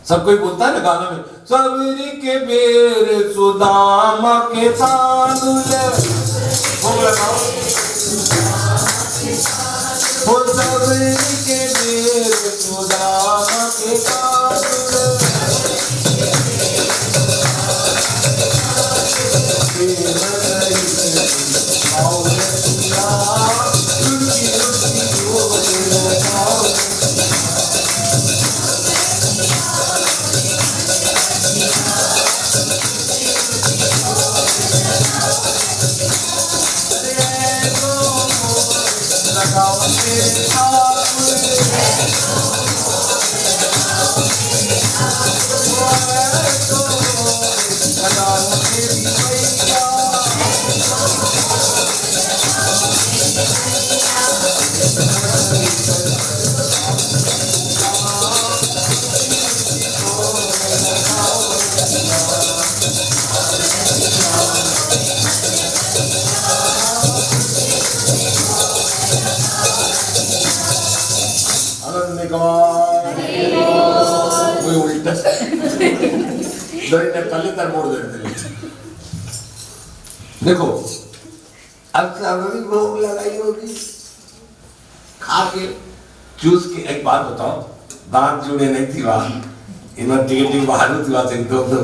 सब कोई बोलता है ना गाना में, सबरी के बेर सुदामा के तांदुल, भोग लगाओ। हो सबरी के बेर सुदामा के तांदुल, कोई उल्टा पहले तर मोड़ देते। देखो अब सबरी भोग लगाई होगी, खा के चूस के। एक बात बताओ, दांत जुड़े नहीं थी वहां, इन्वेस्टिगेटिव बाहर थी वहां से दो दो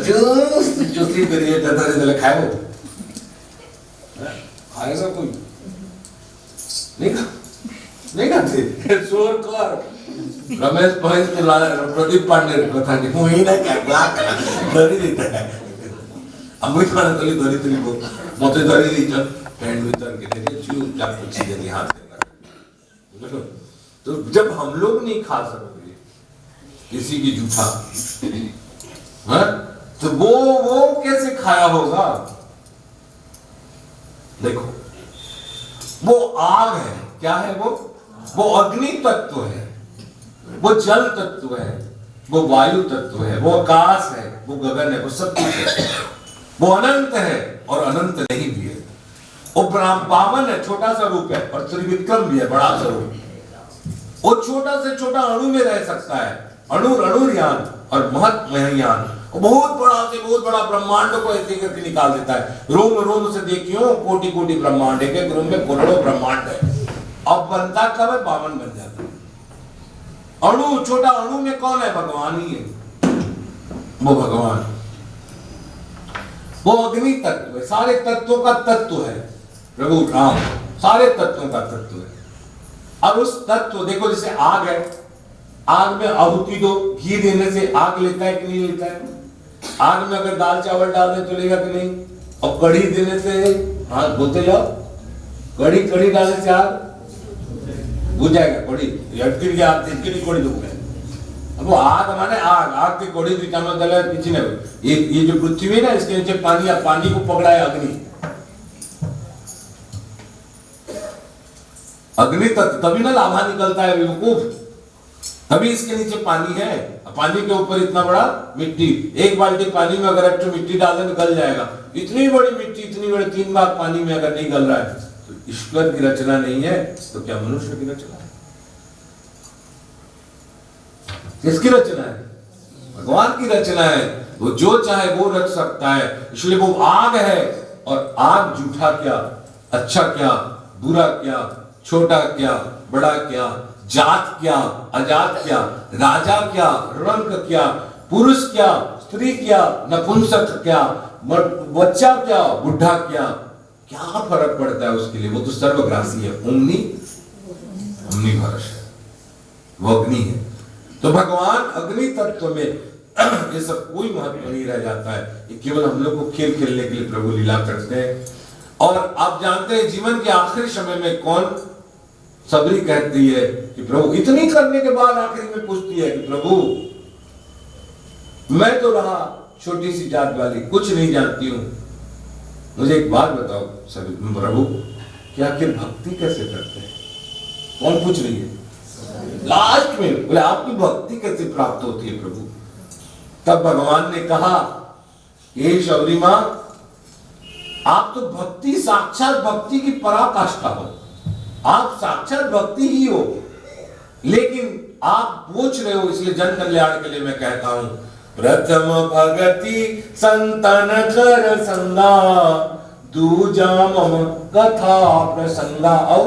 जूस चूसी करिए तदरे दले खाए हो, खाएगा कोई नहीं खाते। शोर कर रमेश पहल के लाला प्रदीप पांडे कथा नहीं हूं ही ना क्या धरी देता है। अमृत खाना तली धरी तली को मते धरी दी चल पैंट भीतर के तेरे चूप चाप कुछ चीजें हाथ देना। तो जब हम लोग नहीं खा सकते किसी की जूठा, हाँ तो वो कैसे खाया होगा। देखो वो आग है, क्या है वो अग्नि तत्व है, वो जल तत्व है, वो वायु तत्व है, वो आकाश है, वो गगन है, वो सब कुछ है। वो अनंत है और अनंत नहीं भी है। वो पावन है, छोटा सा रूप है, और त्रिविक्रम भी है, बड़ा सा रूप। वो छोटा से छोटा अणु में रह सकता है, अणुर्यान और महत्मयान। बहुत बड़ा से बहुत बड़ा ब्रह्मांड को ऐसे करके निकाल देता है। रोम रोम से देखियो कोटि कोटि ब्रह्मांड, एक एक रोम में करोड़ों ब्रह्मांड है। अब बनता कब है, पावन बन जाता है। अणु, छोटा अणु में कौन है, भगवान ही है। वो भगवान, वो अग्नि तत्व है, सारे तत्वों का तत्व है प्रभु राम, सारे तत्वों का तत्व है। अब उस तत्व देखो, जैसे आग है, आग में आहुति दो, घी देने से आग लेता है कि नहीं लेता है। आग में अगर दाल चावल डाल दे तो लेगा कि नहीं। और कढ़ी देने से, हाँ बोलते जाओ, कढ़ी डालने से आग बुझ जाएगा। कढ़ी अटकी आग तिनकी कढ़ी दुख है। अब वो आग माने आग की कढ़ी दिखा में दल पीछे नहीं। ये जो पृथ्वी है ना, इसके नीचे पानी, या पानी को पकड़ा है अग्नि तत्व, तभी ना लाभा निकलता है बेवकूफ। तभी इसके नीचे पानी है, पानी के ऊपर इतना बड़ा मिट्टी। एक बाल्टी पानी में अगर एक मिट्टी डाल दे तो गल जाएगा। इतनी बड़ी मिट्टी, इतनी बड़ी 3 बार पानी में अगर नहीं गल रहा है तो ईश्वर की रचना नहीं है, तो क्या मनुष्य की रचना है? किसकी रचना है? भगवान की रचना है। वो जो चाहे वो रच सकता है। इसलिए वो आग है, और आग झूठा क्या, अच्छा क्या, बुरा क्या, छोटा क्या, बड़ा क्या, जात क्या, अजात क्या, राजा क्या, रंक क्या, पुरुष क्या, स्त्री क्या, नपुंसक क्या, बच्चा क्या, बुढ़ा क्या फर्क पड़ता है उसके लिए। वो तो सर्वग्रासी है, ओमनीभरस है, वो अग्नि है। तो भगवान अग्नि तत्व में ये सब कोई महत्व नहीं रह जाता है। ये केवल हम लोग को खेल खेलने के लिए प्रभु लीला करते हैं। और आप जानते हैं जीवन के आखिरी समय में कौन सबरी कहती है कि प्रभु, इतनी करने के बाद आखिरी में पूछती है कि प्रभु मैं तो रहा छोटी सी जात वाली, कुछ नहीं जानती हूं, मुझे एक बात बताओ प्रभु, कि आखिर भक्ति कैसे करते हैं? कौन पूछ रही है? लास्ट में बोले आपकी भक्ति कैसे प्राप्त होती है प्रभु? तब भगवान ने कहा, हे शबरी मां, आप तो भक्ति, साक्षात भक्ति की पराकाष्ठा हो, आप साक्षात भक्ति ही हो, लेकिन आप पूछ रहे हो, इसलिए जन कल्याण के लिए मैं कहता हूं, प्रथम भगति संतन कर संगा, दूजा मम कथा प्रसंगा। और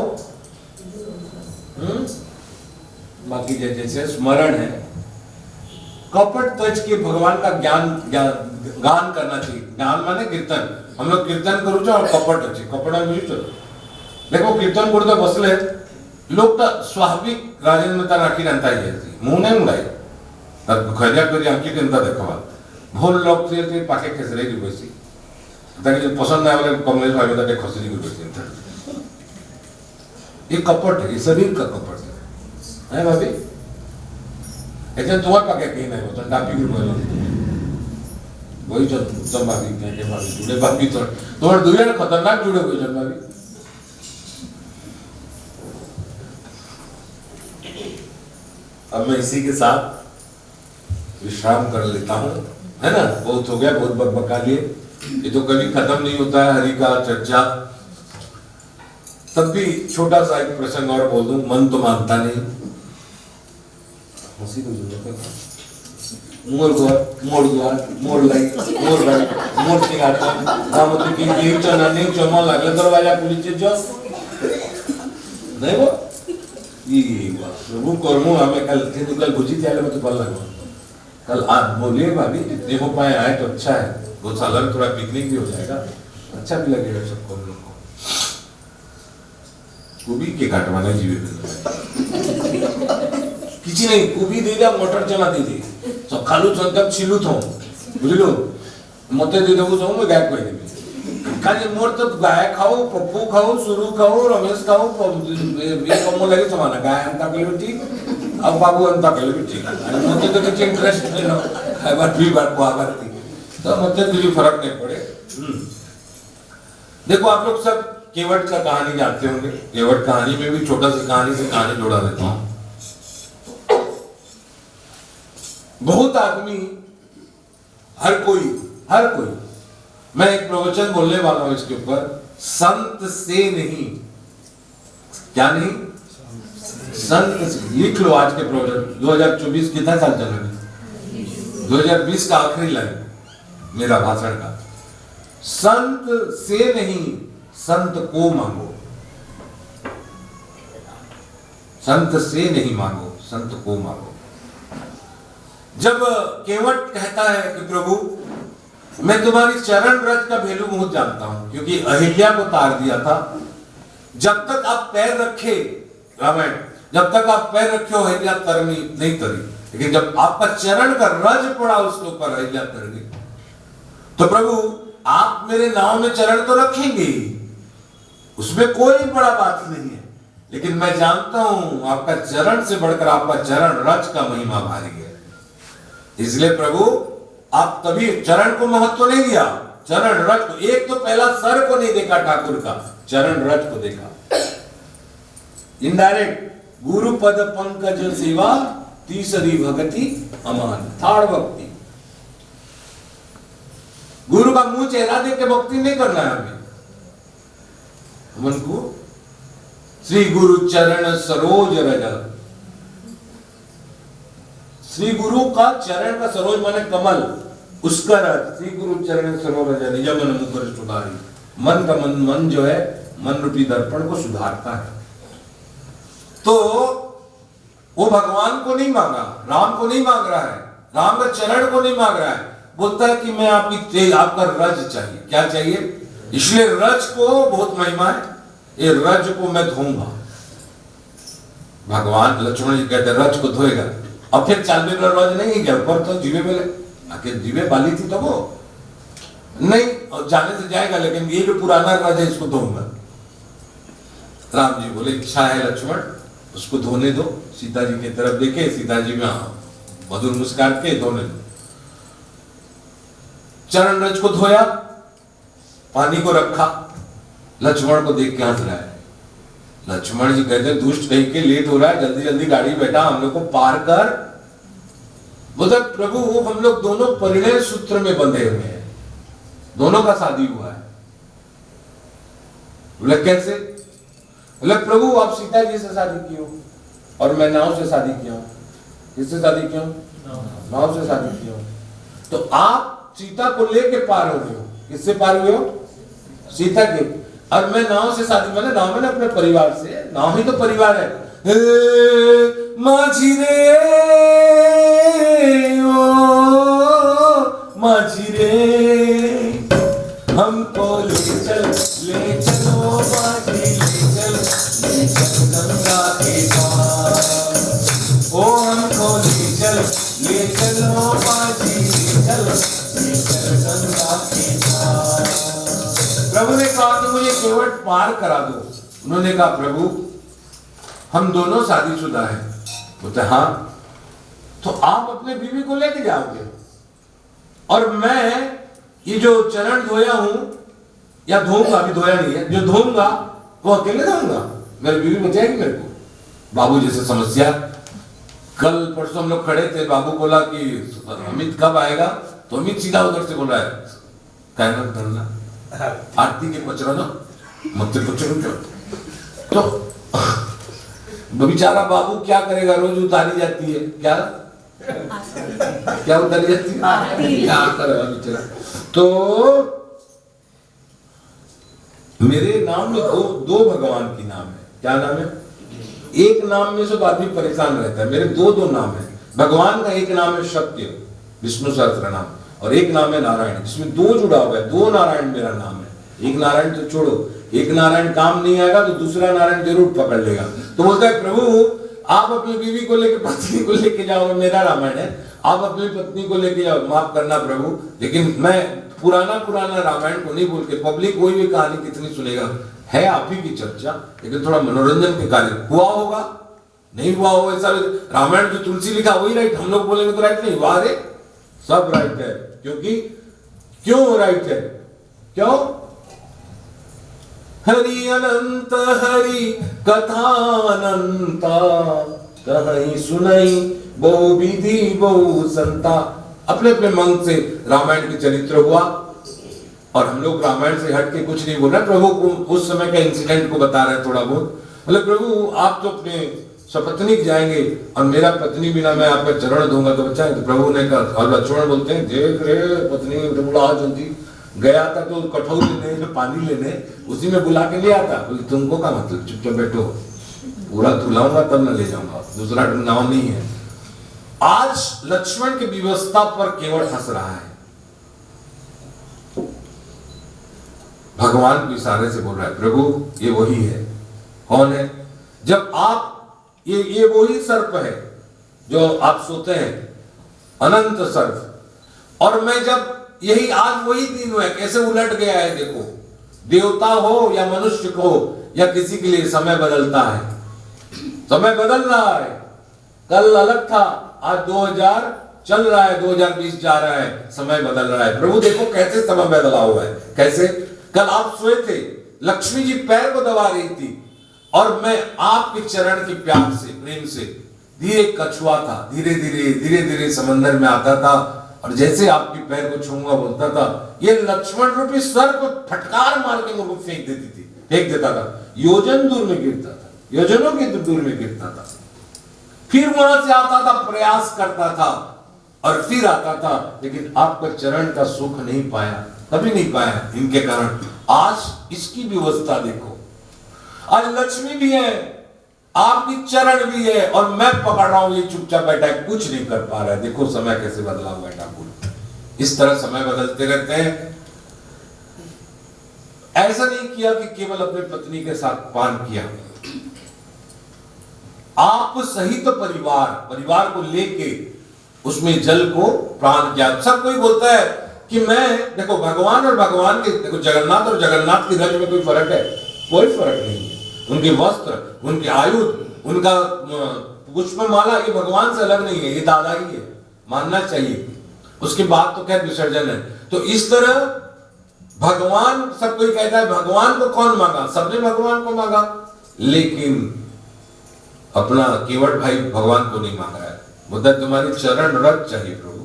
बाकी जैसे स्मरण है, कपट तज के भगवान का गान करना चाहिए। गान माने कीर्तन, हम लोग कीर्तन करू छो और कपट अच्छे कपड़ा बुझी देखो कीर्तन करते बसले लोग तो स्वाभाविक राजेंद्र राखी रहता ही मुंह नहीं मुड़ाई खरिया करी आंकी केनता देखवा भोल लोग थे पाके खेसरे की बैसी ताकि जो पसंद ना वाले कमलेश भाई में खसरी की बैसी। ये कपट है, ये शरीर का कपट है भाभी। ऐसे तुम्हारे पाके कहीं नहीं होता डापी की बोलो वही जो तुम भाभी के भाभी जुड़े भाभी तो तुम्हारे दुनिया में खतरनाक जुड़े हुए जन भाभी। अब मैं इसी के साथ विश्राम कर लेता हूँ, है ना। बहुत हो गया, बहुत बकबका लिए, ये तो कभी खत्म नहीं होता है हरि का चर्चा। तब भी छोटा सा एक प्रसंग और बोल दूं, मन तो मानता नहीं। हंसी तो जरूरत है। मोर द्वार मोर लाई मोर भाई मोर सिंगारता दामोदर की नींव चना नींव चमन लागले दरवाजा पुलिस जो नहीं वो ये प्रभु कर्मो हमें कल भुजी त्याले में तो पल लगवा कल आज बोलिए भाभी जितने हो पाए आए तो अच्छा है, बहुत साल थोड़ा पिकनिक भी हो जाएगा, अच्छा भी लगेगा सबको। हम लोग को कुबी के काटवाना जीवे किसी नहीं कुबी दे दिया मोटर चला दी थी सब खालू संकल्प छिलू थो बुझलो मते दे देबो सब मैं गाय कोई देबी खाली मोर तो गाय खाओ पप्पू खाओ सुरु खाओ रमेश खाओ ये कम लगे समाना गाय अंता के ठीक अब बाबू अंता के ठीक आणि मते तो कुछ इंटरेस्ट नहीं ना है बात भी बात को आगती तो मते कुछ फर्क नहीं पड़े। देखो आप लोग सब केवट का कहानी जानते होंगे, केवट कहानी में भी छोटा सी कहानी से कहानी जोड़ा देता हूं। बहुत आदमी हर कोई मैं एक प्रवचन बोलने वाला हूं इसके ऊपर, संत से नहीं, क्या नहीं, संत से। लिख लो आज के प्रवचन 2024 कितना साल चल रहा है, 2020 का आखिरी लाइन मेरा भाषण का, संत से नहीं संत को मांगो, संत से नहीं मांगो संत को मांगो। जब केवट कहता है कि प्रभु मैं तुम्हारी चरण रज का वैल्यू बहुत जानता हूं, क्योंकि अहिल्या को तार दिया था, जब तक आप पैर रखे रामायण, जब तक आप पैर रखे हो अहिल्या तरनी नहीं तरी, लेकिन जब आपका चरण का रज पड़ा उसके ऊपर अहिल्या तर गई। तो प्रभु आप मेरे नाव में चरण तो रखेंगे ही, उसमें कोई बड़ा बात नहीं है, लेकिन मैं जानता हूं आपका चरण से बढ़कर आपका चरण रज का महिमा भारी है। इसलिए प्रभु आप तभी चरण को महत्व नहीं दिया, चरण रज को। एक तो पहला सर को नहीं देखा ठाकुर का, चरण रज को देखा। इनडायरेक्ट गुरु पद पंकज सेवा तीसरी भक्ति अमान, थर्ड भक्ति। गुरु का मुंह चेहरा देख के भक्ति नहीं करना है हमें, हमको श्री गुरु चरण सरोज रज, श्री गुरु का चरण का सरोज माने कमल, उसका रज, श्री गुरु चरण सरोज रज निज मन मुकर सुधारी। मन का मन जो है मन रूपी दर्पण को सुधारता है। तो वो भगवान को नहीं मांगा, राम को नहीं मांग रहा है, राम का चरण को नहीं मांग रहा है, बोलता है कि मैं आपका रज चाहिए। क्या चाहिए? इसलिए रज को बहुत महिमा है, ये रज को मैं धोऊंगा। भगवान लक्ष्मण जी कहते रज को धोएगा। अब फिर चालवे रज नहीं गया ऊपर, तो जीवे बेले आखिर जीवे बाली थी तो वो नहीं, और जाने से जाएगा, लेकिन ये जो पुराना रज है इसको धोऊंगा। राम जी बोले इच्छा है लक्ष्मण, उसको धोने दो। सीता जी की तरफ देखे, सीता जी में मधुर मुस्कान के धोने दो। चरण रज को धोया, पानी को रखा, लक्ष्मण को देख के हंस रहा है। लक्ष्मण जी कहते दुष्ट कहीं के लेट हो रहा है, जल्दी जल्दी गाड़ी बैठा, हम लोग को पार कर। बोले प्रभु वो हम लोग दोनों परिणय सूत्र में बंधे हुए हैं, दोनों का शादी हुआ है। बोले कैसे? बोले प्रभु आप सीता जी से शादी की हो और मैं नाव से शादी किया हूं। किससे शादी किया हूँ? नाव से शादी किया हूँ। तो आप सीता को लेके पार हो गए हो। किससे पार हुए हो? सीता के। और मैं नाव से शादी, मैंने नाव में अपने परिवार से, नाव ही तो परिवार है। माझी रे ओ माझी रे हमको ले चलो माझी, ले चल गंगा के पार। ओ हमको ले चलो माझी, ले चल गंगा के पार। प्रभु ने कहा कि मुझे केवट पार करा दो। उन्होंने कहा प्रभु हम दोनों शादीशुदा हैं। बोलते हाँ, तो आप अपने बीवी को लेके जाओगे और मैं ये जो चरण धोया हूं या धोऊंगा, अभी धोया नहीं है, जो धोऊंगा वो अकेले धोऊंगा, मेरी बीवी बचाएगी मेरे को। बाबू जैसे समस्या, कल परसों हम लोग खड़े थे, बाबू बोला कि अमित कब आएगा, तो अमित सीधा उधर से बोल रहा है कहना करना आरती के पचरा दो मत पचरो। तो बेचारा बाबू क्या करेगा, रोज उतारी जाती है, क्या उतारी जाती है, क्या करेगा बेचारा। तो मेरे नाम में दो भगवान की नाम है। क्या नाम है? एक नाम में सब आदमी परेशान रहता है, मेरे दो नाम है। भगवान का एक नाम है सत्य, विष्णु सहस्त्र नाम, और एक नाम है नारायण, जिसमें दो जुड़ा हुआ है। दो नारायण मेरा नाम है। एक नारायण तो छोड़ो, एक नारायण काम नहीं आएगा तो दूसरा नारायण जरूर पकड़ लेगा। तो बोलता है प्रभु आप अपनी बीवी को लेकर, पत्नी को लेके जाओ, मेरा रामायण है, आप अपनी पत्नी को लेके जाओ। माफ करना प्रभु, लेकिन मैं पुराना रामायण को नहीं बोल के, पब्लिक कोई भी कहानी कितनी सुनेगा, है आप ही की चर्चा, लेकिन थोड़ा मनोरंजन के कार्य हुआ होगा, नहीं हुआ होगा। ऐसा रामायण जो तुलसी लिखा वही राइट, हम लोग बोलेंगे तो राइट नहीं हुआ। अरे सब राइट है, क्योंकि क्यों राइट है? क्यों? हरि अनंत हरि कथा अनंता, कहीं सुनाई बहु विधि बहु संता। अपने अपने मन से रामायण के चरित्र हुआ, और हम लोग रामायण से हट के कुछ नहीं बोल रहे। प्रभु को उस समय का इंसिडेंट को बता रहे हैं थोड़ा बहुत। मतलब प्रभु आप तो अपने सपत्नीक जाएंगे और मेरा पत्नी बिना मैं आपका चरण दूंगा तो बच्चा है। तो प्रभु ने कहा, और लक्ष्मण बोलते हैं देख रे पत्नी बुला जल्दी। गया था तो कठोर लेने, पानी लेने, उसी में बुला के ले आता। बोले तुमको क्या मतलब, चुपचाप बैठो, पूरा धुलाऊंगा तब न ले जाऊंगा, दूसरा नाव नहीं है। आज लक्ष्मण की व्यवस्था पर केवल हंस रहा है, भगवान के इशारे से बोल रहा है प्रभु ये वही है। कौन है? जब आप ये वही सर्प है जो आप सोते हैं, अनंत सर्प। और मैं जब यही आज वही दिन हुआ है, कैसे उलट गया है देखो। देवता हो या मनुष्य को या किसी के लिए समय बदलता है, समय बदल रहा है। कल अलग था, आज 2000 चल रहा है, 2020 जा रहा है, समय बदल रहा है। प्रभु देखो कैसे समय बदला हुआ है। कैसे? कल आप सोए थे, लक्ष्मी जी पैर को दबा रही थी और मैं आपके चरण के प्यार से, प्रेम से धीरे कछुआ था, धीरे धीरे समंदर में आता था और जैसे आपके पैर को छूंगा बोलता था ये लक्ष्मण रूपी सर्प फटकार मार के मुझको फेंक देता था। योजन दूर में गिरता था, योजनों के दूर में गिरता था, फिर वहां से आता था, प्रयास करता था और फिर आता था, लेकिन आपका चरण का सुख नहीं पाया, कभी नहीं पाया इनके कारण। आज इसकी व्यवस्था देखो, आज लक्ष्मी भी है, आपकी चरण भी है और मैं पकड़ रहा हूं, ये चुपचाप बैठा है, कुछ नहीं कर पा रहा है। देखो समय कैसे बदला हुआ है ठाकुर। इस तरह समय बदलते रहते हैं। ऐसा नहीं किया कि केवल अपनी पत्नी के साथ पान किया, आप सहित परिवार को लेके उसमें जल को प्राण किया। सब कोई बोलता है कि मैं, देखो भगवान और भगवान के, देखो जगन्नाथ और जगन्नाथ की रज में कोई फर्क है? कोई फर्क नहीं है। उनके वस्त्र, उनके आयुध, उनका पुष्पमाला, ये भगवान से अलग नहीं है, ये दादा ही है, मानना चाहिए। उसके बाद तो क्या विसर्जन है। तो इस तरह भगवान, सब कोई कहता है भगवान को कौन मांगा? सबने भगवान को मांगा, लेकिन अपना केवट भाई भगवान को नहीं मांग रहा है। बोलता तुम्हारी चरण रज चाहिए प्रभु।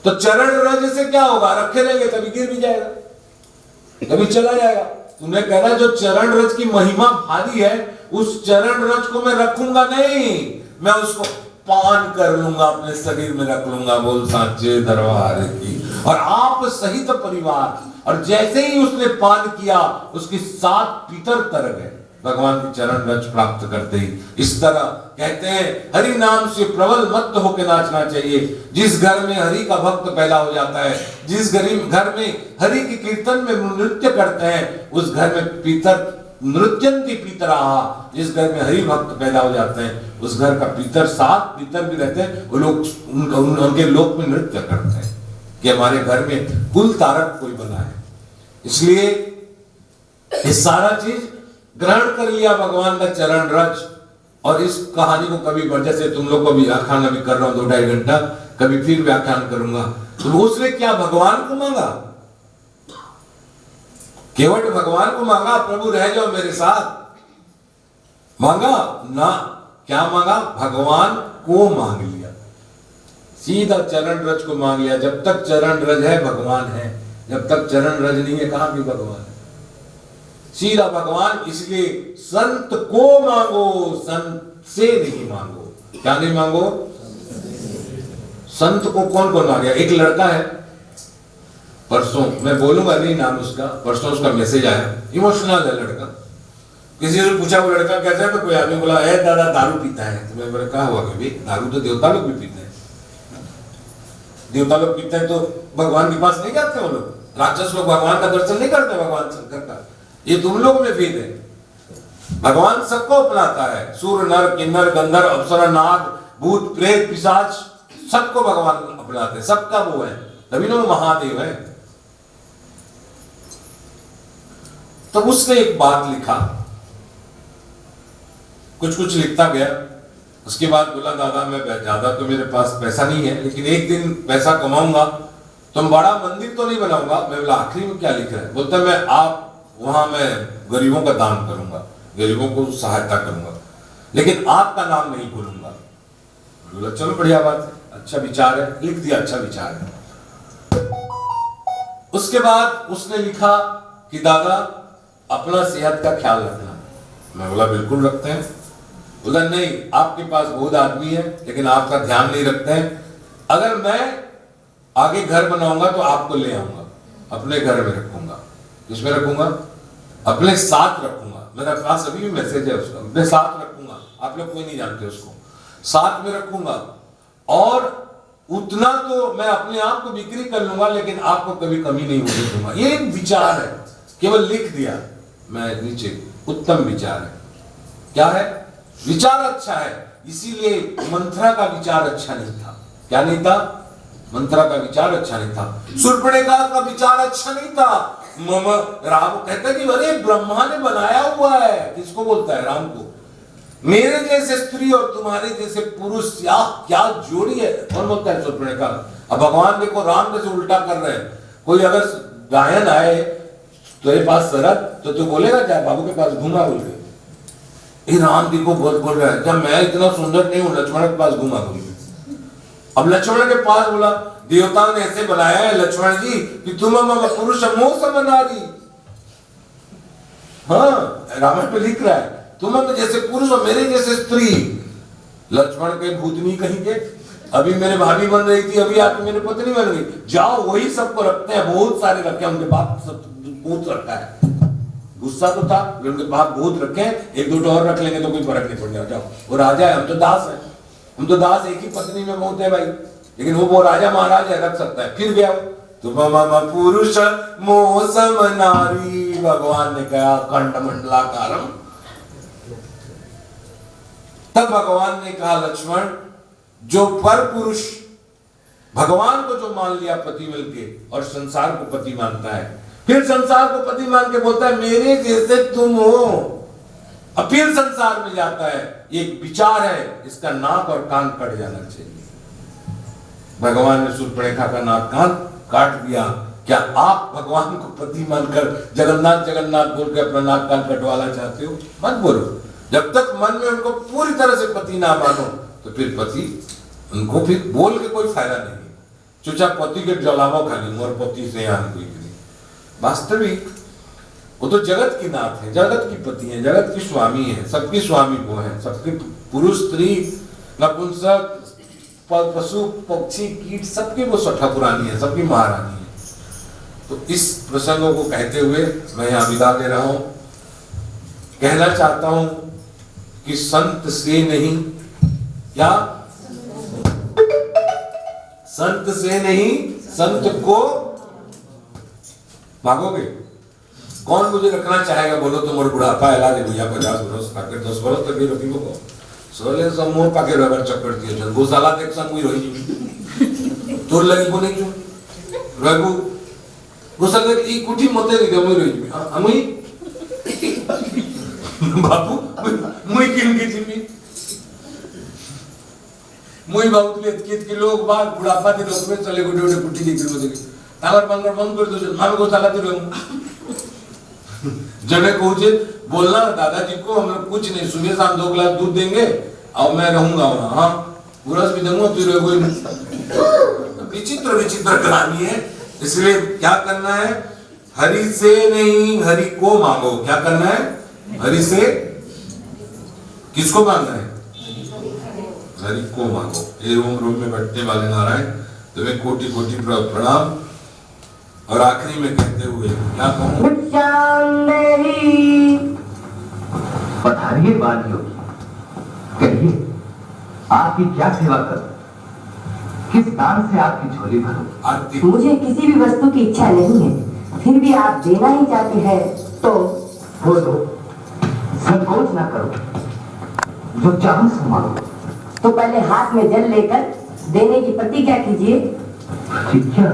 तो चरण रज से क्या होगा? रखे रहेंगे कभी गिर भी जाएगा, कभी चला जाएगा। तुमने कहा जो चरण रज की महिमा भारी है, उस चरण रज को मैं रखूंगा नहीं, मैं उसको पान कर लूंगा, अपने शरीर में रख लूंगा, बोल सांचे दरबार की, और आप सहित परिवार। और जैसे ही उसने पान किया, उसके 7 पीतर तर गए भगवान के चरण रज प्राप्त करते ही। इस तरह कहते हैं हरि नाम से प्रबल मत होकर नाचना चाहिए। जिस घर में हरि का भक्त पैदा हो जाता है, जिस घर में हरि के कीर्तन में नृत्य करते हैं, उस घर में पीतर नृत्यंती पीतरा, जिस घर में हरि भक्त पैदा हो जाते हैं, उस घर का पीतर 7 पीतर भी रहते हैं, वो लोग उनके लोक में नृत्य करते हैं कि हमारे घर में कुल तारक कोई बना है। इसलिए ये सारा चीज ग्रहण कर लिया भगवान का चरण रज। और इस कहानी को कभी जैसे तुम लोग को भी व्याख्यान अभी कर रहा हूं 2-2.5 घंटा, कभी फिर व्याख्यान करूंगा। तो उसने क्या भगवान को मांगा? केवल भगवान को मांगा, प्रभु रह जाओ मेरे साथ, मांगा ना? क्या मांगा? भगवान को मांग लिया, सीधा चरण रज को मांग लिया। जब तक चरण रज है भगवान है, जब तक चरण रज नहीं है कहां भी भगवान है? सीधा भगवान। इसलिए संत को मांगो, संत से नहीं मांगो। क्या नहीं मांगो? संत को कौन कौन मांगे? एक लड़का है, परसों, मैं बोलूंगा नहीं नाम उसका, परसों उसका मैसेज आया, इमोशनल है लड़का। किसी से पूछा वो लड़का कैसा है, तो कोई आदमी बोला ए दादा दारू पीता है। तो मैं बोला कहा हुआ कभी? दारू तो देवता लोग भी पीते हैं, देवता लोग पीते हैं तो भगवान के पास नहीं जाते वो लोग। राक्षस लोग भगवान का दर्शन नहीं करते, भगवान शंकर का। ये तुम लोग में भेद है। भगवान सबको अपनाता है, सूर नर किन्नर गंधर्व अप्सरा नाग भूत प्रेत पिशाच, सबको भगवान अपनाते हैं, सबका वो है, तभी ना वो महादेव है। तो उसने एक बात लिखा, कुछ कुछ लिखता गया। उसके बाद बोला दादा मैं ज्यादा तो मेरे पास पैसा नहीं है, लेकिन एक दिन पैसा कमाऊंगा तो बड़ा मंदिर तो नहीं बनाऊंगा। मैं बोला आखिरी में क्या लिख रहा है? बोलता मैं आप वहां मैं गरीबों का दान करूंगा, गरीबों को सहायता करूंगा, लेकिन आपका नाम नहीं भूलूंगा। बोला चलो बढ़िया बात है, अच्छा विचार है, लिख दिया अच्छा विचार है। उसके बाद उसने लिखा कि दादा अपना सेहत का ख्याल रखना। मैं बोला बिल्कुल रखते हैं। बोला नहीं, आपके पास बहुत आदमी है लेकिन आपका ध्यान नहीं रखते हैं। अगर मैं आगे घर बनाऊंगा तो आपको ले आऊंगा, अपने घर में रखूंगा। किसमें रखूंगा? अपने साथ रखूंगा। मेरा पास अभी भी मैसेज है उसका, अपने साथ रखूंगा। आप लोग कोई नहीं जानते उसको, साथ में रखूंगा। और उतना तो मैं अपने आप को बिक्री कर लूंगा, लेकिन आपको कभी कमी नहीं होने दूंगा। ये एक विचार है, केवल लिख दिया मैं नीचे, उत्तम विचार है। क्या है? विचार अच्छा है। इसीलिए मंत्रा का विचार अच्छा नहीं था। क्या नहीं था? मंत्रा का विचार अच्छा नहीं था। शूर्पणखा का विचार अच्छा नहीं था। राम कहता है कि अरे ब्रह्मा ने बनाया हुआ है, किसको बोलता है? राम को। मेरे जैसे स्त्री और तुम्हारे जैसे पुरुष क्या जोड़ी है, कौन बोलता है? शूर्पणखा। अब भगवान देखो राम कैसे उल्टा कर रहे हैं। कोई अगर गायन आए तेरे पास शरद तो तू बोलेगा क्या बाबू के पास घूमा बोल के? राम जी को बोल रहा है जब मैं इतना सुंदर नहीं हूं, लक्ष्मण के पास घूमा बोल के। अब लक्ष्मण के पास बोला देवता ने ऐसे बनाया है लक्ष्मण जी कि तुम पुरुष मोह समनारी। हाँ, रामायण पे लिख रहा है तुम जैसे पुरुष और मेरे जैसे स्त्री। लक्ष्मण के भूतनी कहेंगे, अभी मेरे भाभी बन रही थी, अभी आके मेरे पत्नी बन गई। जाओ वही सबको रखते हैं, बहुत सारे रखे, उनके बाप सब बहुत रखा है। गुस्सा तो था, उनके बाप बहुत रखे, एक दो और रख लेंगे तो कोई फर्क नहीं पड़ेगा। जाओ, वो राजा है, हम तो दास है। हम तो दास एक ही पत्नी में बहुत है भाई, लेकिन वो राजा महाराज है, रख सकता है। फिर गया तुम पुरुष मोह सम नारी, भगवान ने कहा कंठमंडलाकारम। तब भगवान ने कहा लक्ष्मण, जो पर पुरुष भगवान को जो मान लिया पति मिलके और संसार को पति मानता है, फिर संसार को पति मान के बोलता है मेरे जैसे तुम हो, अब फिर संसार में जाता है। एक विचार है, इसका नाक और कान कट जाना चाहिए। भगवान ने शूर्पणखा का नाक कान काट दिया। क्या आप भगवान को पति मानकर जगन्नाथ जगन्नाथ बोल के अपना नाक कान कटवाना चाहते हो? मत बोलो। जब तक मन में उनको पूरी तरह से पति ना मानो तो फिर पति उनको फिर बोल के कोई फायदा नहीं। चुपचाप पति के जलावो खाली और पति से यहाँ कोई नहीं। वास्तविक वो तो जगत की नाथ है, जगत की पति है, जगत की स्वामी है, सबकी स्वामी वो है। सबके पुरुष स्त्री नपुंसक पशु पक्षी कीट सबकी वो ठाकुरानी है, सबकी महारानी है। तो इस प्रसंगों को कहते हुए मैं यहाँ विदा दे रहा हूं। कहना चाहता हूं कि संत से नहीं, क्या संत से नहीं, संत को मांगोगे। कौन मुझे रखना चाहेगा बोलो तो मोर बुढ़ापा है लागे भैया 50 बरस पाके 10 बरस तक भी रखी को सोले समोर पाके रबर चक्कर दिए जन गोशाला देख संग हुई रही तोर लगी को नहीं जो रघु गोशाला ई कुठी मते दी गमई रही हमई बाबू मुई किन की जिमी मुई बाबू ले कित लोग बाग बुढ़ापा दे लोग में चले गोटे गोटे कुठी दी कर मते तावर मंगर बंद कर दो हम गोशाला दे रहूं जने कहूचे बोलना दादाजी को हम लोग कुछ नहीं, सुबह शाम 2 गिलास दूध देंगे और मैं रहूंगा वहां। हाँ पूरा भी दूंगा तू रह कोई विचित्र विचित्र कहानी है। इसलिए क्या करना है, हरि से नहीं हरि को मांगो। क्या करना है, हरि से किसको मांगना है, हरि को मांगो। ये रूम में बैठने वाले नारायण तुम्हें कोटि कोटि प्रणाम। और आखिरी में कहते हुए क्या कहूं, पधारिए बालियों, कहिए आपकी क्या सेवा करूं, किस दान से आपकी झोली भरूं। मुझे किसी भी वस्तु की इच्छा नहीं है, फिर भी आप देना ही चाहते हैं तो बोलो, संकोच ना करो, जो चाहो सो मांगो। तो पहले हाथ में जल लेकर देने की प्रतिज्ञा कीजिए। प्रतिज्ञा?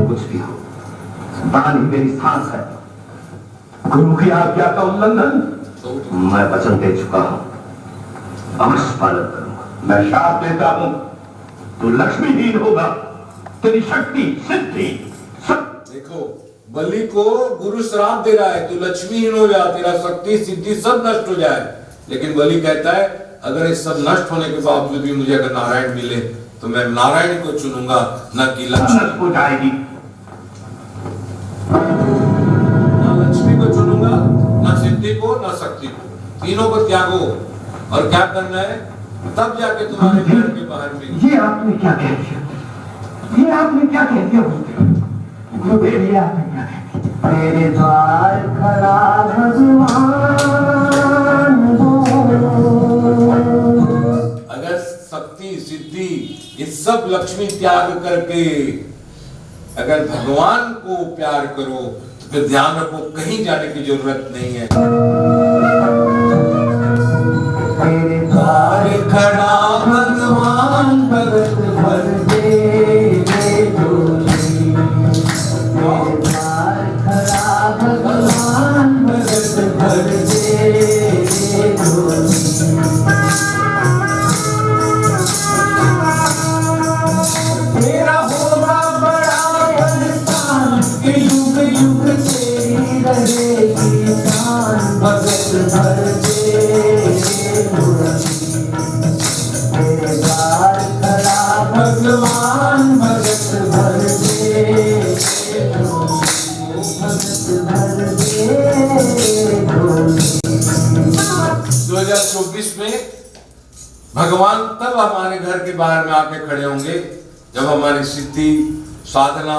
कुछ भी हो, दान ही मेरी सांस है। गुरु की आज्ञा का उल्लंघन मैं वचन दे चुका हूं, अवश्य पालन करूंगा। मैं शाप देता हूं तो लक्ष्मीहीन होगा, तेरी शक्ति सिद्धि सब। देखो बलि को गुरु श्राप दे रहा है, तू लक्ष्मीहीन हो जा, तेरा शक्ति सिद्धि सब नष्ट हो जाए। लेकिन बलि कहता है अगर ये सब नष्ट होने के बावजूद भी मुझे अगर नारायण मिले तो मैं नारायण को चुनूंगा, न कि लक्ष्मी हो जाएगी। न लक्ष्मी को चुनूंगा, न सिद्धि को, न शक्ति को, तीनों को त्यागो। और क्या करना है, तब जाके तुम्हारे घर के बाहर में। ये आपने क्या कह दिया, ये आपने क्या कह दिया बोलते आपने तेरे द्वार खड़ा भगवान। अगर शक्ति सिद्धि ये सब लक्ष्मी त्याग करके अगर भगवान को प्यार करो तो फिर ध्यान रखो कहीं जाने की जरूरत नहीं है। तेरे द्वार खड़ा भगवान भगत भर दे झोली। तेरे द्वार खड़ा भगवान भगत भर दे झोली। तेरा होगा बड़ा बलिदान कि युग युग तेरी रहेगी शान। भगत भर दे झोली। तेरे द्वार खड़ा भगवान भगत भर दे झोली। भगत भर दे झोली। 2024 में भगवान तब हमारे घर के बाहर में आके खड़े होंगे जब हमारी सिद्धि साधना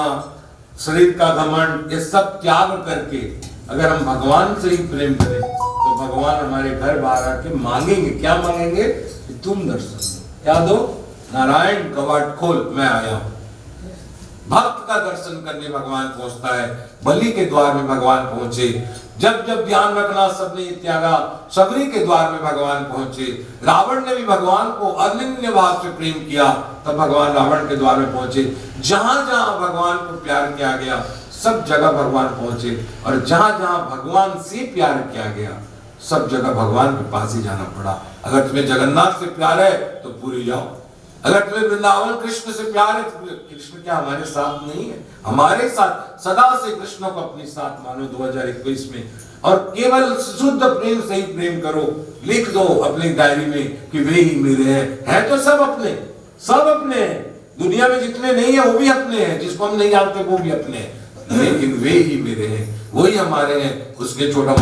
शरीर का घमंड ये सब त्याग करके अगर हम भगवान से ही प्रेम करें तो भगवान हमारे घर बाहर आके मांगेंगे। क्या मांगेंगे कि तुम दर्शन दो, क्या दो, नारायण कवाट खोल मैं आया हूं। भक्त का दर्शन करने भगवान पहुंचता है, बलि के द्वार में भगवान पहुंचे। जब जब ध्यान रखना सबने ये त्यागा, सबरी के द्वार में भगवान पहुंचे। रावण ने भी भगवान को अनन्य भाव से प्रेम किया, तब भगवान रावण के द्वार में पहुंचे। जहां जहां भगवान को प्यार किया गया सब जगह भगवान पहुंचे, और जहां जहां भगवान से प्यार किया गया सब जगह भगवान के पास ही जाना पड़ा। अगर तुम्हें जगन्नाथ से प्यार है तो पूरी जाओ, अगर तुम्हें वृंदावन कृष्ण से प्यार है तो कृष्ण क्या हमारे साथ नहीं है, हमारे साथ सदा से कृष्ण को अपनी साथ मानो 2021 में। और केवल शुद्ध प्रेम से ही प्रेम करो। लिख दो अपनी डायरी में कि वे ही मेरे हैं तो सब अपने, सब अपने हैं। दुनिया में जितने नहीं है वो भी अपने हैं, जिसको हम नहीं जानते वो भी अपने हैं, लेकिन वे ही मेरे हैं, वही हमारे हैं। उसके छोटा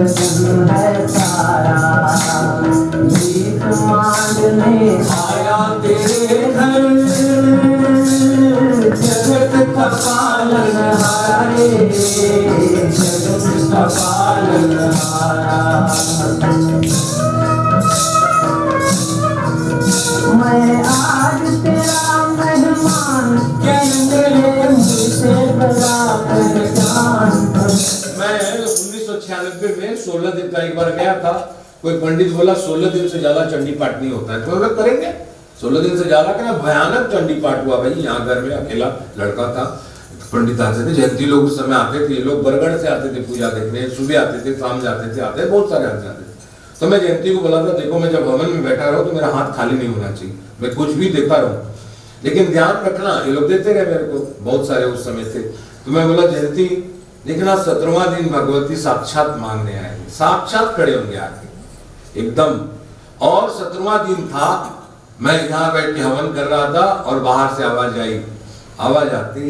जगन है सारा, भीख मांगने आया तेरे घर, जगत का पालनहारा रे, जगत का पालनहारा। मैं आज तेरा मेहमान, तेरे मुझसे बड़ा पहचान। मैं 1996 में 16 दिन का एक बार गया था। कोई पंडित बोला 16 दिन से ज्यादा चंडी पाठ नहीं होता है, तो लोग करेंगे 16 दिन से ज्यादा करना। भयानक चंडी पाठ हुआ भाई। यहाँ घर में अकेला लड़का था, पंडित आते थे, जयंती लोग उस समय आते थे, लोग बरगढ़ से आते थे पूजा देखने, सुबह आते थे, शाम जाते थे, आते बहुत सारे आते थे। तो मैं जयंती को बोला था, देखो मैं जब हवन में बैठा रहूं तो मेरा हाथ खाली नहीं होना चाहिए, मैं कुछ भी देता रहूं, लेकिन ध्यान रखना। ये लोग देते रहे मेरे को, बहुत सारे उस समय थे। तो मैं बोला जयंती देखना 17वां दिन भगवती साक्षात मांगने आएंगे, साक्षात खड़े होंगे आके एकदम। और 17वां दिन था, मैं यहाँ बैठ के हवन कर रहा था और बाहर से आवाज आई। आवाज आती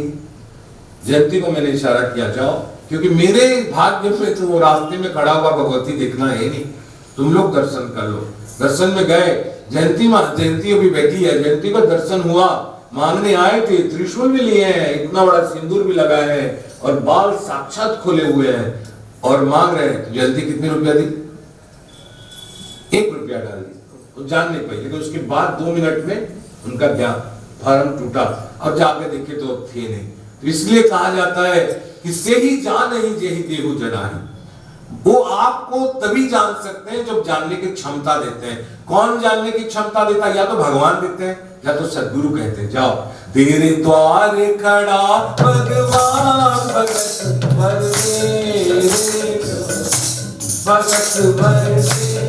जयंती को मैंने इशारा किया, जाओ, क्योंकि मेरे भाग्य में तो वो रास्ते में खड़ा हुआ भगवती देखना है नहीं, तुम लोग दर्शन कर लो। दर्शन में गए, जयंती अभी बैठी है, जयंती का दर्शन हुआ, मांगने आए थे, त्रिशूल भी लिए हैं, इतना बड़ा सिंदूर भी लगाए हैं और बाल साक्षात खोले हुए हैं और मांग रहे हैं। तो जयंती कितने रुपया दी? 1 रुपया डाल दी, वो जान नहीं पाई। लेकिन उसके बाद 2 मिनट में उनका ज्ञान फॉर्म टूटा और जाके देखे तो थे नहीं। तो इसलिए कहा जाता है कि से ही जान ही जे ही देहु जनाहि। वो आपको तभी जान सकते हैं जब जानने की क्षमता देते हैं। कौन जानने की क्षमता देता है? या तो भगवान देते हैं या तो सदगुरु कहते हैं, जाओ तेरे द्वार खड़ा भगवान, भगत बरसे, भगत बरसे,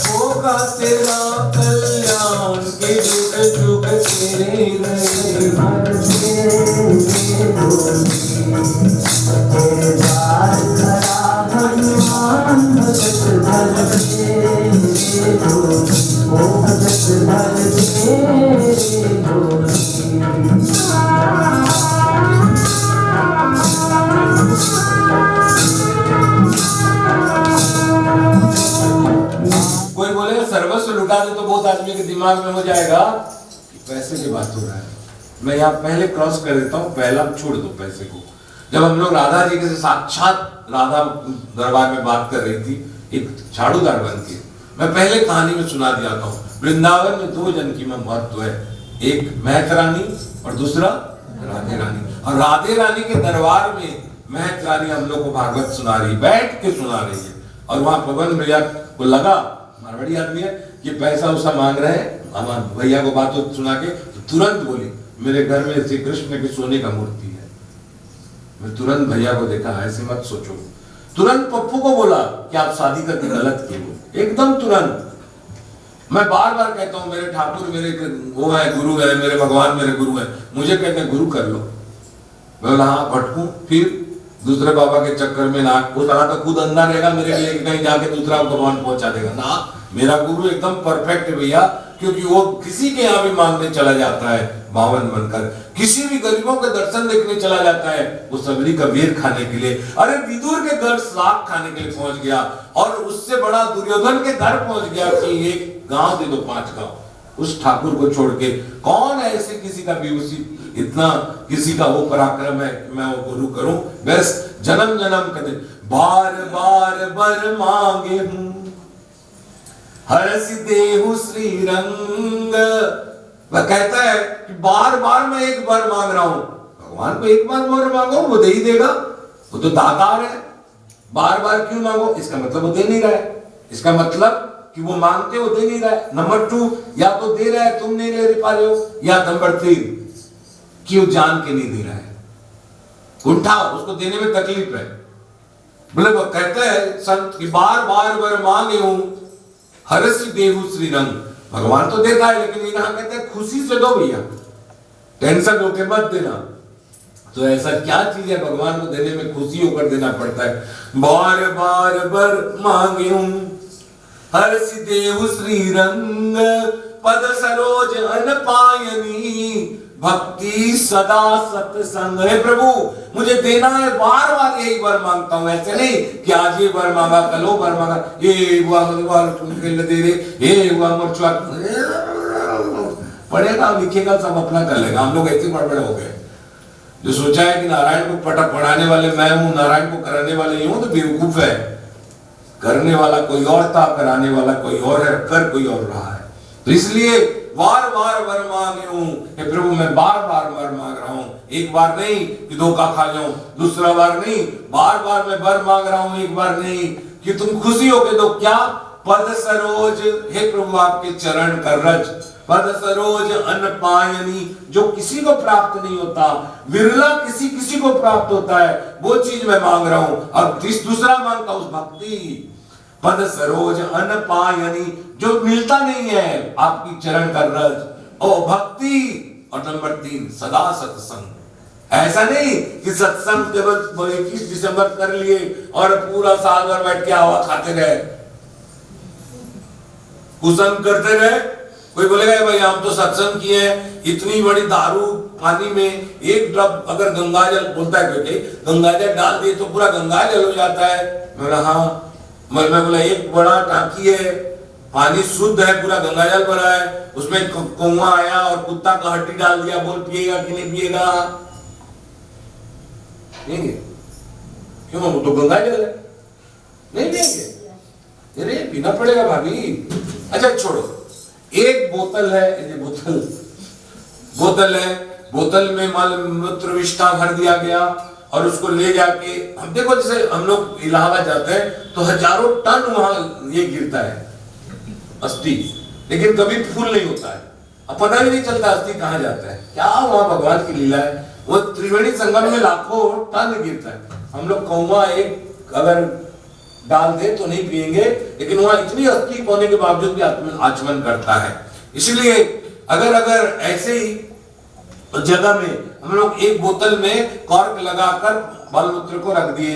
होगा तेरा कल्याण के जुग जुग तेरे रहे। कोई बोले सर्वस्व लुटा दे तो बहुत आदमी के दिमाग में हो जाएगा कि पैसे की बात हो रहा है। मैं यहाँ पहले क्रॉस कर देता हूँ, पहला छोड़ दो पैसे को। जब हम लोग राधा जी के साक्षात राधा दरबार में बात कर रही थी, एक झाड़ूदार बन के, मैं पहले कहानी में सुना दिया था। वृंदावन में 2 जन की महत्व है, एक महत रानी और दूसरा राधे रानी। और राधे रानी के दरबार में महत रानी हम लोग को भागवत सुना रही, बैठ के सुना रही है। और वहां पवन भैया को लगा, मारवाड़ी आदमी है, कि पैसा उसका मांग रहे हैं, हमारे भैया को बात सुना के तो तुरंत बोली, मेरे घर में श्री कृष्ण की सोने का मूर्ति है। मैं तुरंत भैया को देखा, ऐसे मत सोचो। तुरंत पप्पू को बोला कि आप शादी करके गलत किए हो, एकदम तुरंत। मैं बार बार कहता हूँ मेरे ठाकुर मेरे वो है, गुरु है, मेरे भगवान मेरे गुरु है, मुझे कहते हैं गुरु कर लो। मैं बोला हाँ भटकू, फिर दूसरे बाबा के चक्कर में ना, वो सारा तो खुद अंधा रहेगा मेरे लिए, कहीं जाके दूसरा भगवान पहुंचा देगा ना। मेरा गुरु एकदम परफेक्ट है भैया, क्योंकि वो किसी के यहाँ भी मांगने चला जाता है बावन बनकर, किसी भी गरीबों के दर्शन देखने चला जाता है, वो सबरी का वेर खाने के लिए। अरे विदुर के घर साग खाने के लिए पहुंच गया, और उससे बड़ा दुर्योधन के घर पहुंच गया कि एक गांव दे दो, 5 गांव। उस ठाकुर को छोड़ के कौन है ऐसे किसी का भी उसी इतना किसी का वो पराक्रम है मैं वो गुरु करूं? बस जन्म जन्म कदे बार बार बर मांगे हूं, हर्ष देहु श्री रंग। वह कहता है कि बार बार मैं एक बार मांग रहा हूं, भगवान को एक बार मांगो वो दे ही देगा, वो तो दातार है। बार बार क्यों मांगो? इसका मतलब वो दे नहीं रहा है, इसका मतलब कि वो मांगते वो दे नहीं रहा है। नंबर 2, या तो दे रहा है तुम नहीं ले पा रहे हो, या नंबर 3 कि वो जान के नहीं दे रहा है, उठा उसको देने में तकलीफ है। बोले वो कहते हैं संत की बार बार मांगे हूं, हर्ष देहु श्री रंग। भगवान तो देता है, लेकिन यहाँ कहते हैं खुशी से दो भैया, टेंशन होके मत देना। तो ऐसा क्या चीज है भगवान को देने में खुशी होकर देना पड़ता है? बार बार बर मांगे हूं, हर्ष देहु श्री रंग, पद सरोज अन पायनी, भक्ति सदा सत्संग। हे प्रभु मुझे देना है, बार बार यही वर मांगता हूं, ऐसे नहीं कि आज ये वर मांगा कल वो वर मांगा, ये हुआ दे दे, ये हुआ मुर्चुआ पढ़ेगा लिखेगा सब अपना कर लेगा। हम लोग ऐसे बड़बड़े हो गए, जो सोचा है कि नारायण को पढ़ाने वाले मैं हूं, नारायण को कराने वाले यूं, तो बेवकूफ है। करने वाला कोई और था, कराने वाला कोई और है, कर कोई और रहा है। तो इसलिए बार बार वर मांगे हूं, हे प्रभु मैं बार बार वर मांग रहा हूं। एक बार नहीं कि धोखा खा जाऊं, दूसरा बार नहीं, बार बार मैं वर मांग रहा हूं, एक बार नहीं कि तुम खुशी होके दो। क्या? पद सरोज, हे प्रभु आपके चरण का रज, पद सरोज अन्न पायनी, जो किसी को प्राप्त नहीं होता, विरला किसी किसी को प्राप्त होता है, वो चीज मैं मांग रहा हूं। अब दूसरा मांगता हूं भक्ति, पद सरोज अन्न पायनी, जो मिलता नहीं है, आपकी चरण का रज और भक्ति। और नंबर 3 सदा सत्संग। ऐसा नहीं कि सत्संग केवल 21 दिसंबर कर लिए और पूरा साल भर बैठ के हवा खाते रहे, कुसंग करते रहे। कोई बोलेगा भाई हम तो सत्संग किए हैं, इतनी बड़ी दारू पानी में एक ड्रॉप अगर गंगाजल, बोलता है क्योंकि गंगाजल डाल दिए तो पूरा गंगाजल हो जाता है। मैं बोला हाँ, मैं बोला एक बड़ा टांकी है, पानी शुद्ध है, पूरा गंगाजल भरा है, उसमें कौवा आया और कुत्ता का हड्डी डाल दिया, बोल पिएगा कि नहीं पिएगा? पिएंगे क्यों? वो तो गंगाजल है, नहीं पिएंगे? अरे पीना पड़ेगा भाभी। अच्छा छोड़ो, एक बोतल है, बोतल है, बोतल में मल मूत्र विष्ठा भर दिया गया और उसको ले जाके हम देखो, जैसे हम लोग इलाहाबाद जाते हैं तो हजारों टन वहां ये गिरता है अस्थि, लेकिन कभी फूल नहीं होता है। अब पता ही नहीं चलता अस्थि कहाँ जाता है। क्या वहां भगवान की लीला है। वो त्रिवेणी संगम में लाखों टन गिरता है। हम लोग कौवा एक अगर डाल दे तो नहीं पिएंगे, लेकिन वहां इतनी अस्थि होने के बावजूद भी आचमन करता है। इसलिए अगर ऐसे ही जगह में हम लोग एक बोतल में कॉर्क लगाकर मल मूत्र को रख दिए,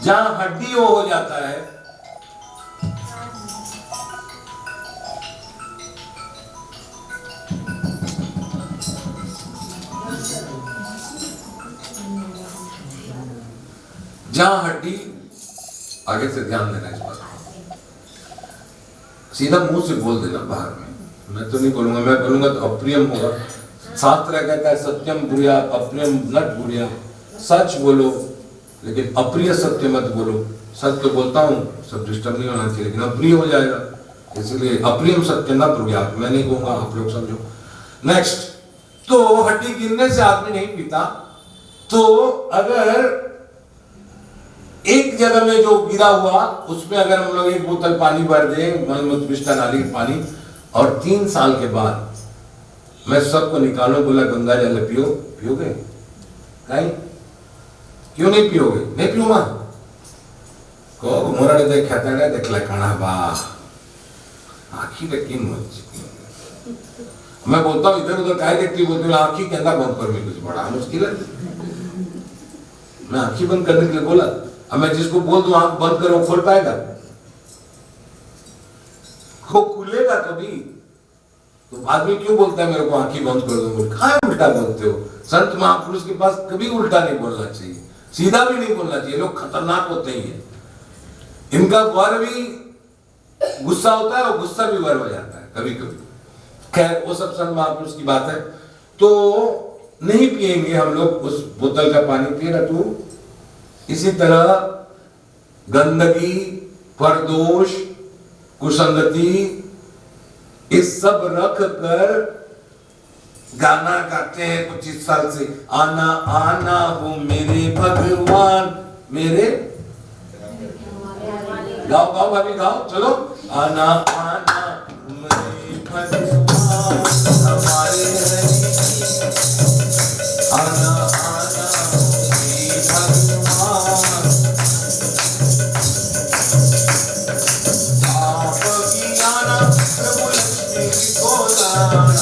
जहां हड्डी वो हो जाता है, जहां हड्डी, आगे से ध्यान देना इस बात, सीधा मुंह से बोल देना बाहर में। मैं तो नहीं बोलूंगा, मैं बोलूंगा तो अप्रियम होगा। शास्त्र कहता है सत्यम बुरिया अप्रियम नट बुरिया, सच बोलो लेकिन अप्रिय सत्य मत बोलो। सत्य बोलता हूँ, सब डिस्टर्ब नहीं होना चाहिए, लेकिन अप्रिय हो जाएगा, इसलिए अप्रियम सत्य न बुरिया, मैं नहीं कहूंगा, आप लोग समझो। नेक्स्ट, तो हड्डी गिरने से आदमी नहीं पीता, तो अगर एक जगह में जो गिरा हुआ उसमें अगर हम लोग एक बोतल पानी भर दें, मलमूत्र विष्ठा नाली पानी, और 3 साल के बाद मैं सबको निकालो, बोला गंगा जल पियो, पियोगे? नहीं, क्यों नहीं पियोगे? नहीं पियूंगा को मोरा ने देख खाता है, देख लखाना बा आंखी लेकिन मैं बोलता हूँ इधर उधर काय देखती, बोलती हूँ आंखी के अंदर बंद कर, कुछ बड़ा मुश्किल है। मैं आंखी बंद करने के लिए बोला, अब मैं जिसको बोल दूं आंख बंद करो, खोल पाएगा? वो खुलेगा कभी? तो आदमी क्यों बोलता है मेरे को आंखें बंद कर दो? कहाँ उल्टा बोलते हो? संत महापुरुष के पास कभी उल्टा नहीं बोलना चाहिए, सीधा भी नहीं बोलना चाहिए। लोग खतरनाक होते ही है, इनका वर भी गुस्सा होता है और गुस्सा भी वर हो जाता है कभी कभी। खैर वो सब संत महापुरुष की बात है। तो नहीं पिएंगे हम लोग उस बोतल का पानी, पी रहा तू। इसी तरह गंदगी, परदोष, कुसंगति, इस सब रख कर गाना गाते हैं कुछ इस साल से, आना आना हो मेरे भगवान मेरे, गाओ गाओ भाभी गाओ, चलो। आना आना मेरे भगवान हमारे हरि, आना आना मेरे भगवान, आप भी आना प्रभु लक्ष्मी को लाना।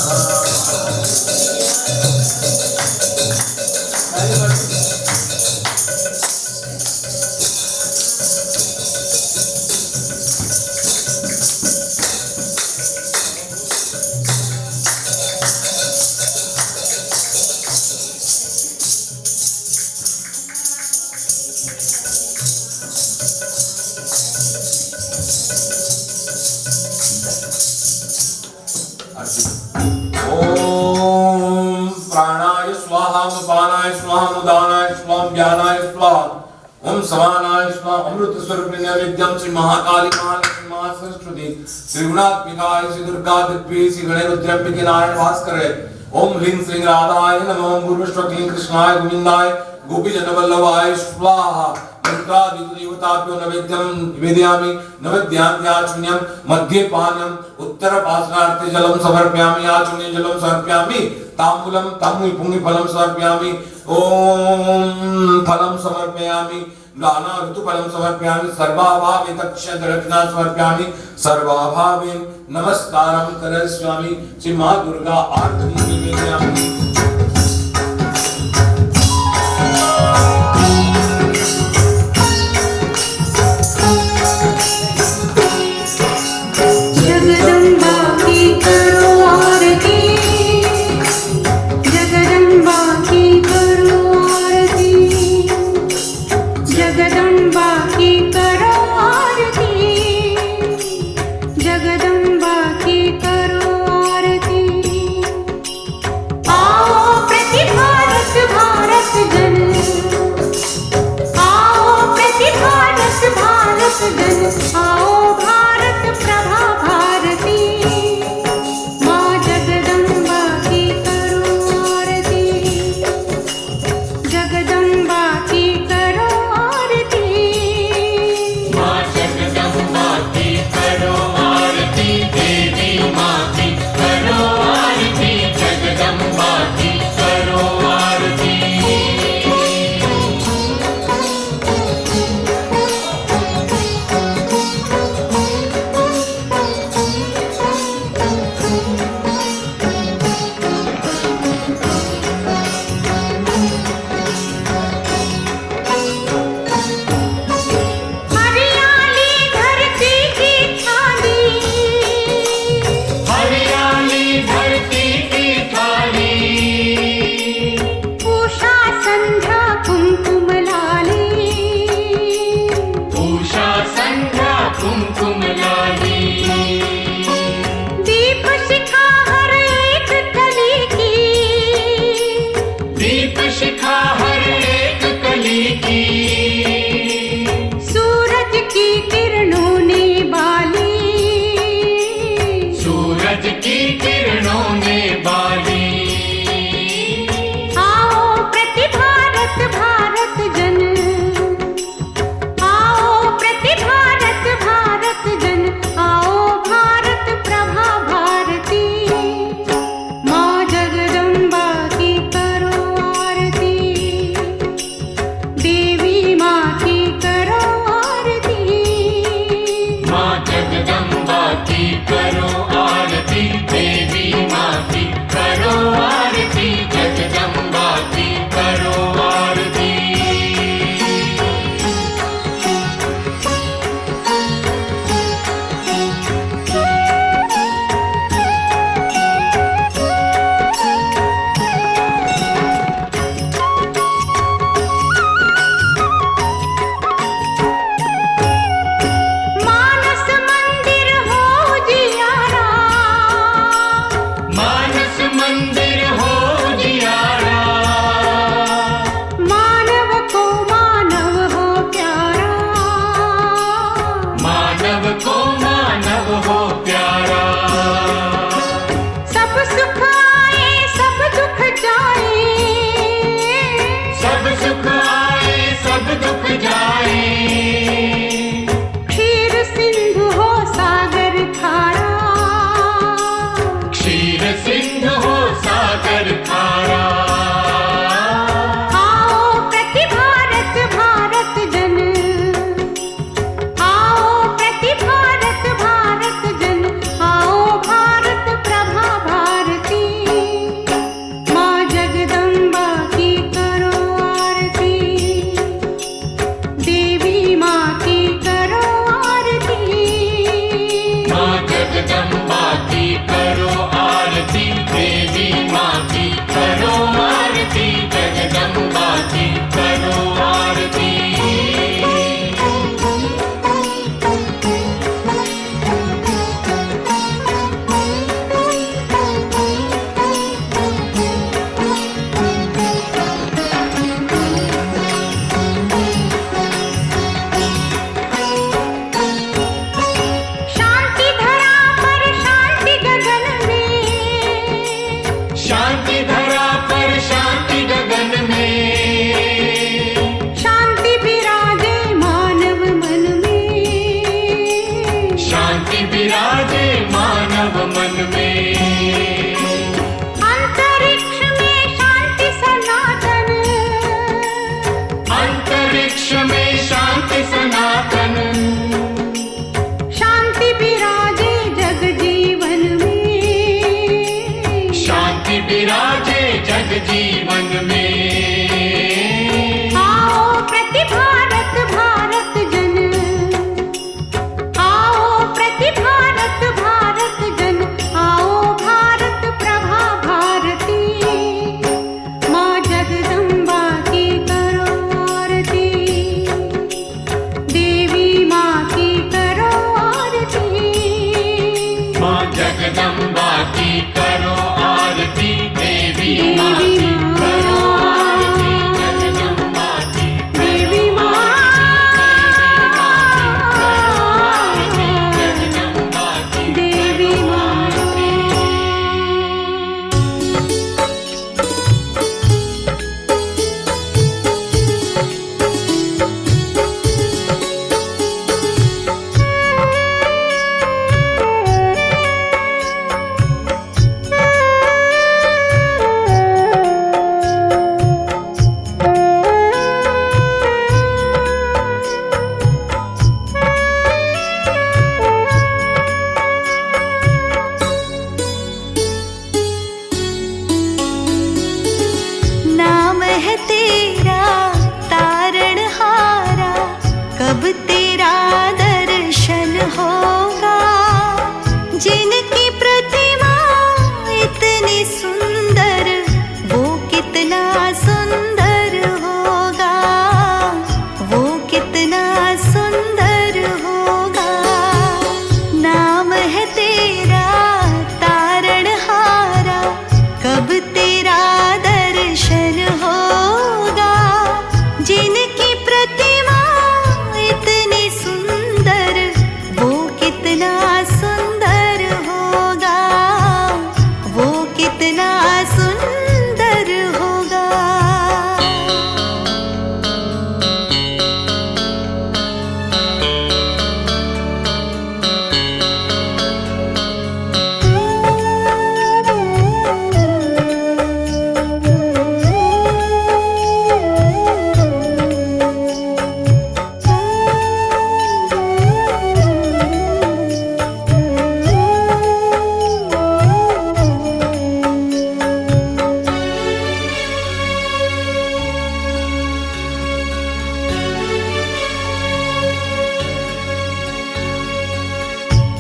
ओम प्राणाय स्वाहा, पानाय स्वाहा, उदानाय स्वाहा, ज्ञानाय स्वाहा, ओम समानाय स्वाहा। अमृत स्वरूपिणी नैवेद्यम श्री महाकाली महालक्ष्मी महासरस्वती त्रिगुणात्मिकाय श्री दुर्गा दिव्य श्री गणेश रुद्रांबिके नारायण भास्कर। ओम ह्रीं श्रीं राधाय नमः। ओम भूर्भुवस्वः कृष्णाय गोविंदाय गोपीजन वल्लभाय स्वाहा। मंत्रादिदेवताभ्यो नैवेद्यं निवेदयामि। नैवेद्यान्त्याचमनीयं मध्ये पानीयम् उत्तरपासनार्थे जलं समर्पयामि। आचमनीय जलं समर्पयामि। ताम्बूलं ताम्बूल पुंगि फलं समर्पयामि। ओम फलं समर्पयामि। नाना ऋतु फलं समर्पयामि। सर्वाभावे दक्ष दक्षिणा समर्पयामि। सर्वाभावे नमस्कारं करिष्यामि। श्री मां दुर्गा आरती निवेदयामि। जगदम्बा की करो आरती, जगदम्बा की करो आरती, जगदम्बा की करो आरती, जगदम्बा की करो आरती। आओ आरती विराजे जग जीवन में। आओ प्रति भारत भारत जन, आओ प्रति भारत भारत जन, आओ भारत प्रभा भारती। माँ जगदम्बा की करो आरती, देवी माँ की करो आरती। माँ जगदम्बा की करो आरती, देवी माँ की करो आरती, जगदम्बा की देवी माँ जगदम्बा की देवी माँ। नाम है तेरा तारणहारा, कब तेरा दर्शन होगा। जिनकी प्रतिमा इतनी सुंदर, वो कितना सुंदर होगा, वो कितना सुंदर होगा। नाम है तेरा तारणहारा, कब तेरा दर्शन होगा। जिनकी प्रतिमा इतनी सुंदर, वो कितना सुंदर होगा, वो कितना सुंदर होगा।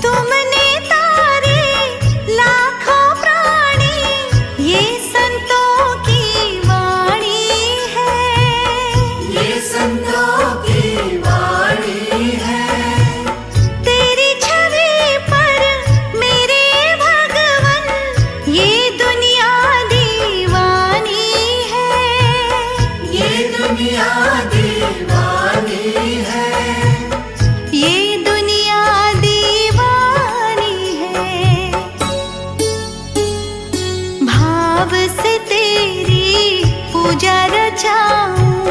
तुमने तारे लाखों प्राणी, ये संतों की वाणी है, ये संतों की वाणी है। तेरी छवि पर मेरे भगवन, ये दुनिया दीवानी है, ये दुनिया दीवानी है, ये दुनिया दीवानी है। भाव से तेरी पूजा रचाऊं,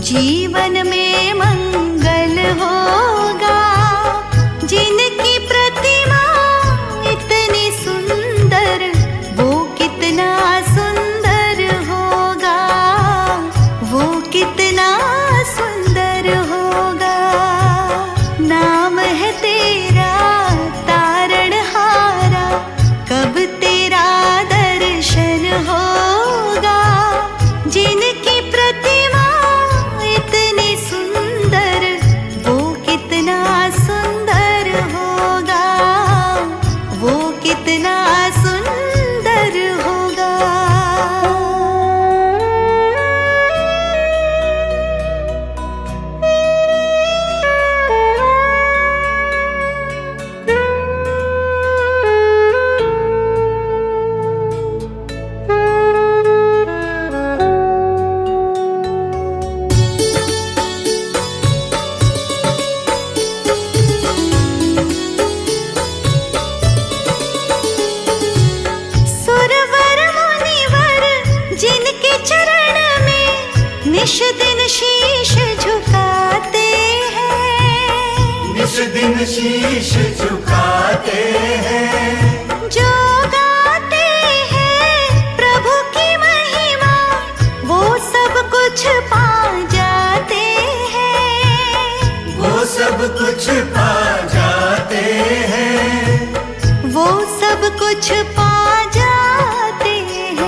जीवन में मंगल होगा। जिनकी प्रतिमा इतनी सुंदर, वो कितना सुंदर होगा, वो कितना सुंदर होगा। नाम है तेरा तारणहारा, कब तेरा दर्शन होगा। जिनकी प्रतिमा इतनी सुंदर, वो कितना सुंदर होगा, वो कितना सुंदर होगा। सुरवर मुनिवर जिनके चरण में निश दिन शीश झुकाते हैं, निश दिन शीश झुकाते हैं। जो गाते हैं प्रभु की महिमा, वो सब कुछ पा जाते हैं, वो सब कुछ पा जाते हैं। वो सब कुछ पा जाते हैं।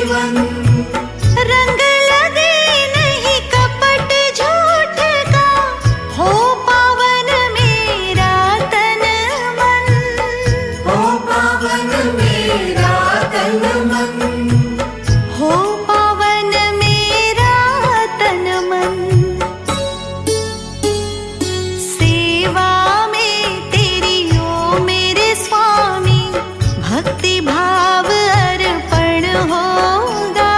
जीवन रंग लगे नहीं कपट झूठ का, हो पावन मेरा तन मन। हो पावन मेरा तन मन, हो पावन मेरा तन मन। सेवा में तेरी ओ मेरे स्वामी, भक्ति भाव अर्पण होगा।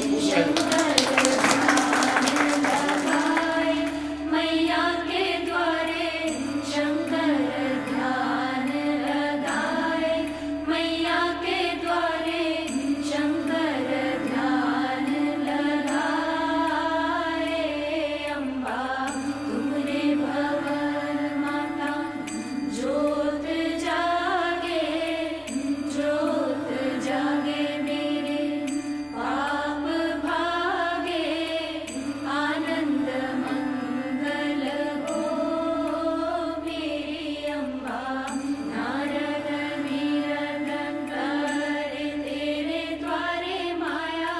तो खुश है। मैया के द्वारे शंकर ध्यान लगाए, मैया के द्वारे शंकर ध्यान लगाए। अम्बा तुमरे भवन माता ज्योत जागे, ज्योत जागे मेरे पाप भागे, आनंद मंगल हो मेरी अम्बा। नारद नीरद करे तेरे द्वारे माया,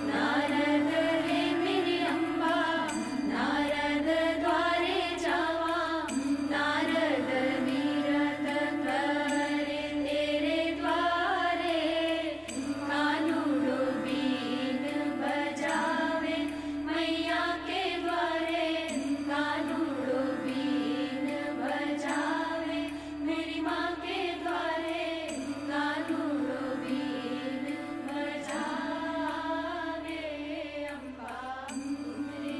नारद है मेरी अम्बा, नारद द्वारे जावा, नारद नीरद करे तेरे द्वारे। कानूड़ो बीन बजावे मैया के द्वारे, कानूड़ो बीन बजावे मेरी माँ के द्वारे, कानूड़ो बीन बजावे। अम्बा तुमरे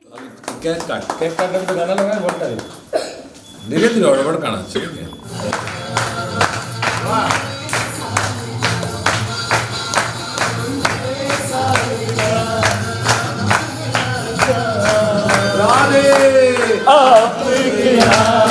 अभी केक काटने में तो गाना लगा है बहुत टाइम धीरे धीरे और गाना चाहिए। राधे आपके यहाँ